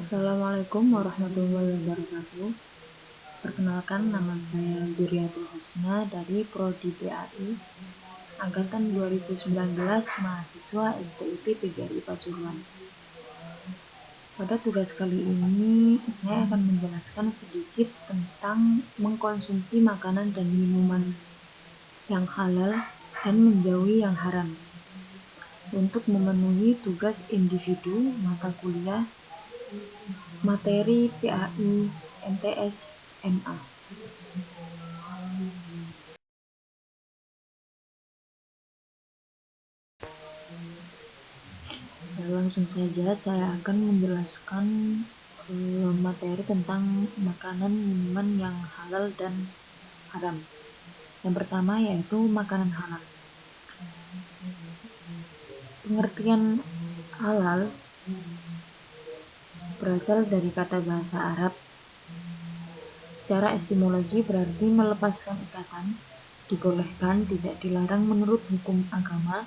Assalamualaikum warahmatullahi wabarakatuh. Perkenalkan, nama saya Duriatul Husna dari Prodi PAI Angkatan 2019, mahasiswa STIP PGRI Pasuruan. Pada tugas kali ini, saya akan menjelaskan sedikit tentang mengkonsumsi makanan dan minuman yang halal dan menjauhi yang haram untuk memenuhi tugas individu mata kuliah materi PAI MTS MA. Langsung saja saya akan menjelaskan materi tentang makanan minuman yang halal dan haram. Yang pertama yaitu makanan halal. Pengertian halal berasal dari kata bahasa Arab. Secara etimologi berarti melepaskan ikatan, dibolehkan, tidak dilarang menurut hukum agama.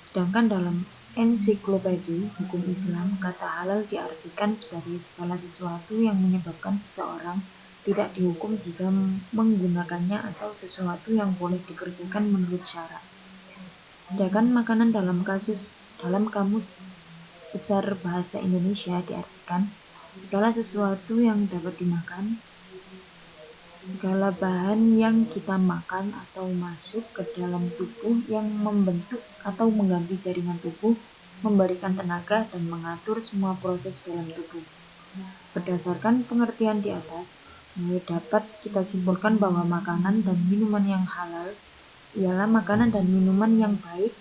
Sedangkan dalam ensiklopedia hukum Islam, kata halal diartikan sebagai segala sesuatu yang menyebabkan seseorang tidak dihukum jika menggunakannya atau sesuatu yang boleh dikerjakan menurut syara. Sedangkan makanan dalam kamus besar bahasa Indonesia diartikan segala sesuatu yang dapat dimakan, segala bahan yang kita makan atau masuk ke dalam tubuh yang membentuk atau mengganti jaringan tubuh, memberikan tenaga, dan mengatur semua proses dalam tubuh. Berdasarkan pengertian di atas, dapat kita simpulkan bahwa makanan dan minuman yang halal ialah makanan dan minuman yang baik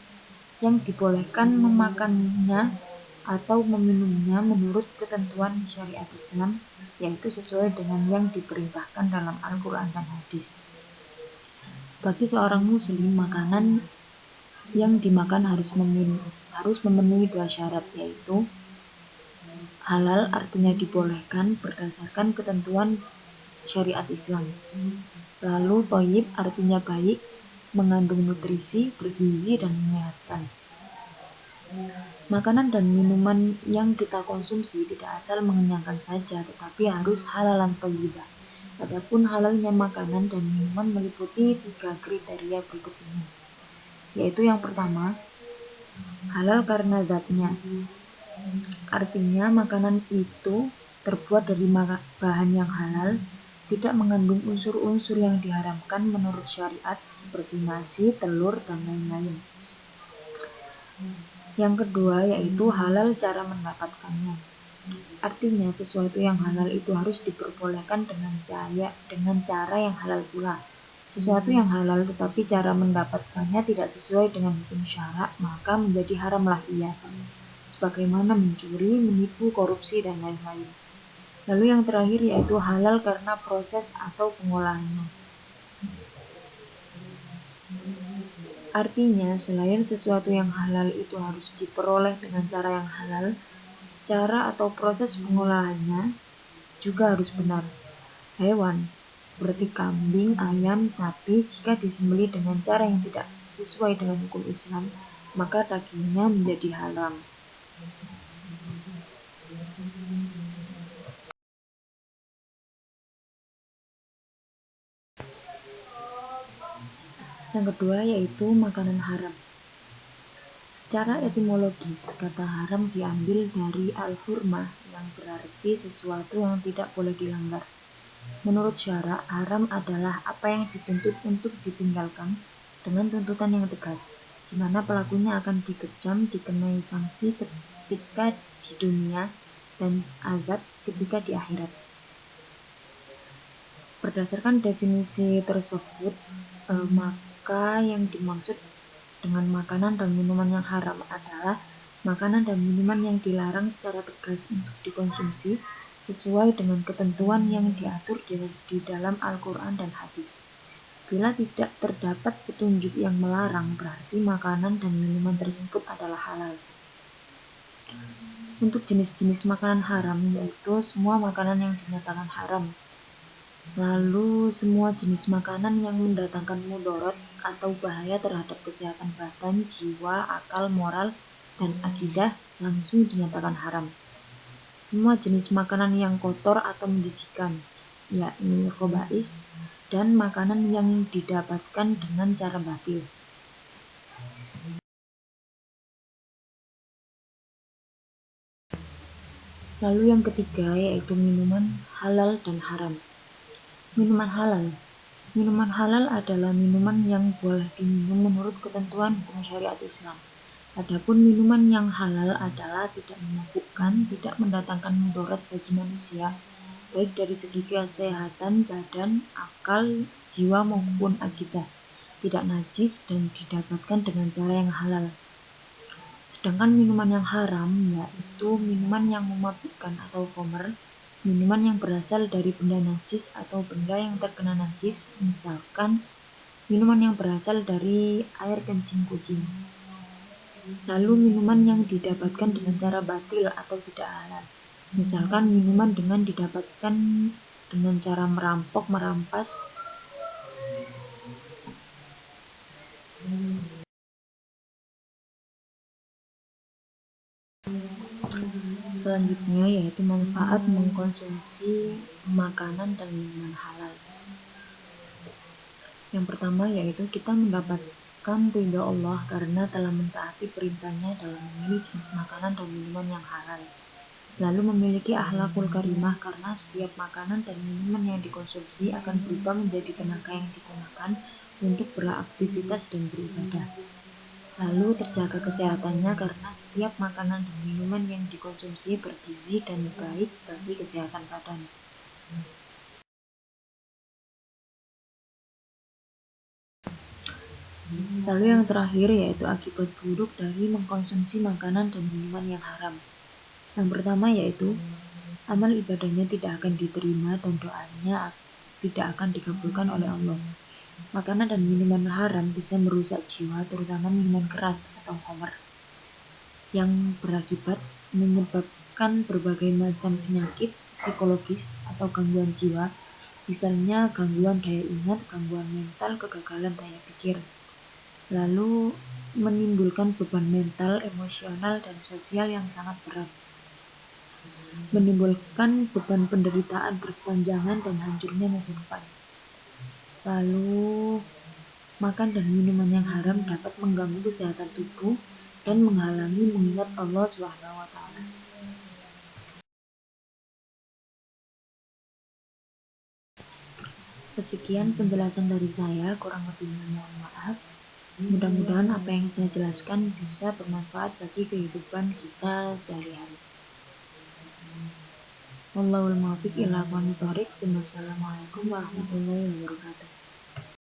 yang dibolehkan memakannya atau meminumnya menurut ketentuan syariat Islam, yaitu sesuai dengan yang diperintahkan dalam Al-Quran dan hadis. Bagi seorang muslim, makanan yang dimakan harus memenuhi dua syarat, yaitu halal artinya dibolehkan berdasarkan ketentuan syariat Islam. Lalu thayyib artinya baik, mengandung nutrisi, bergizi, dan menyehatkan. Makanan dan minuman yang kita konsumsi tidak asal mengenyangkan saja, tetapi harus halalan thayyibah. Adapun halalnya makanan dan minuman meliputi 3 kriteria berikut ini, yaitu yang pertama, halal karena zatnya. Artinya makanan itu terbuat dari bahan yang halal, tidak mengandung unsur-unsur yang diharamkan menurut syariat seperti nasi, telur, dan lain-lain. Yang kedua yaitu halal cara mendapatkannya. Artinya sesuatu yang halal itu harus diperbolehkan dengan cara yang halal pula. Sesuatu yang halal tetapi cara mendapatkannya tidak sesuai dengan hukum syara, maka menjadi haramlah ia, sebagaimana mencuri, menipu, korupsi, dan lain-lain. Lalu yang terakhir yaitu halal karena proses atau pengolahannya. Artinya selain sesuatu yang halal itu harus diperoleh dengan cara yang halal, cara atau proses pengolahannya juga harus benar. Hewan seperti kambing, ayam, sapi, jika disembelih dengan cara yang tidak sesuai dengan hukum Islam, maka dagingnya menjadi haram. Yang kedua yaitu makanan haram. Secara etimologis, kata haram diambil dari al-hurmah yang berarti sesuatu yang tidak boleh dilanggar. Menurut syara, haram adalah apa yang dituntut untuk ditinggalkan dengan tuntutan yang tegas, di mana pelakunya akan dikecam, dikenai sanksi ketika di dunia dan azab ketika di akhirat. Berdasarkan definisi tersebut, maka yang dimaksud dengan makanan dan minuman yang haram adalah makanan dan minuman yang dilarang secara tegas untuk dikonsumsi sesuai dengan ketentuan yang diatur di dalam Al-Quran dan hadis. Bila tidak terdapat petunjuk yang melarang, berarti makanan dan minuman tersebut adalah halal. Untuk jenis-jenis makanan haram yaitu semua makanan yang dinyatakan haram, lalu semua jenis makanan yang mendatangkan mudarat atau bahaya terhadap kesehatan badan, jiwa, akal, moral, dan akidah langsung dinyatakan haram. semua jenis makanan yang kotor atau menjijikan, yakni khaba'is, dan makanan yang didapatkan dengan cara batil. Lalu yang ketiga yaitu minuman halal dan haram. Minuman halal. Minuman halal adalah minuman yang boleh diminum menurut ketentuan hukum syariat Islam. Adapun minuman yang halal adalah tidak memabukkan, tidak mendatangkan mudarat bagi manusia, baik dari segi kesehatan badan, akal, jiwa maupun akidah, tidak najis dan didapatkan dengan cara yang halal. Sedangkan minuman yang haram yaitu minuman yang memabukkan atau khamr, minuman yang berasal dari benda najis atau benda yang terkena najis, misalkan minuman yang berasal dari air kencing kucing. Lalu minuman yang didapatkan dengan cara batil atau tidak halal, misalkan minuman dengan didapatkan dengan cara merampok, merampas. Selanjutnya yaitu manfaat mengkonsumsi makanan dan minuman halal. Yang pertama yaitu kita mendapatkan ridha Allah karena telah mentaati perintahnya dalam memilih jenis makanan dan minuman yang halal. Lalu memiliki akhlakul karimah karena setiap makanan dan minuman yang dikonsumsi akan berubah menjadi tenaga yang digunakan untuk beraktivitas dan beribadah. Lalu terjaga kesehatannya karena setiap makanan dan minuman yang dikonsumsi bergizi dan baik bagi kesehatan badan. Lalu yang terakhir yaitu akibat buruk dari mengkonsumsi makanan dan minuman yang haram. Yang pertama yaitu amal ibadahnya tidak akan diterima dan doanya tidak akan dikabulkan oleh Allah. Makanan dan minuman haram bisa merusak jiwa, terutama minuman keras atau khamr, yang berakibat menyebabkan berbagai macam penyakit psikologis atau gangguan jiwa, misalnya gangguan daya ingat, gangguan mental, kegagalan daya pikir. Lalu menimbulkan beban mental, emosional, dan sosial yang sangat berat, menimbulkan beban penderitaan berkepanjangan dan hancurnya masa depan. Lalu makan dan minuman yang haram dapat mengganggu kesehatan tubuh dan menghalangi mengingat Allah SWT. Sekian penjelasan dari saya, kurang lebihnya mohon maaf. Mudah-mudahan apa yang saya jelaskan bisa bermanfaat bagi kehidupan kita sehari-hari. Wallahul muwaffiq ila aqwamit thoriq. Wassalamualaikum warahmatullahi wabarakatuh.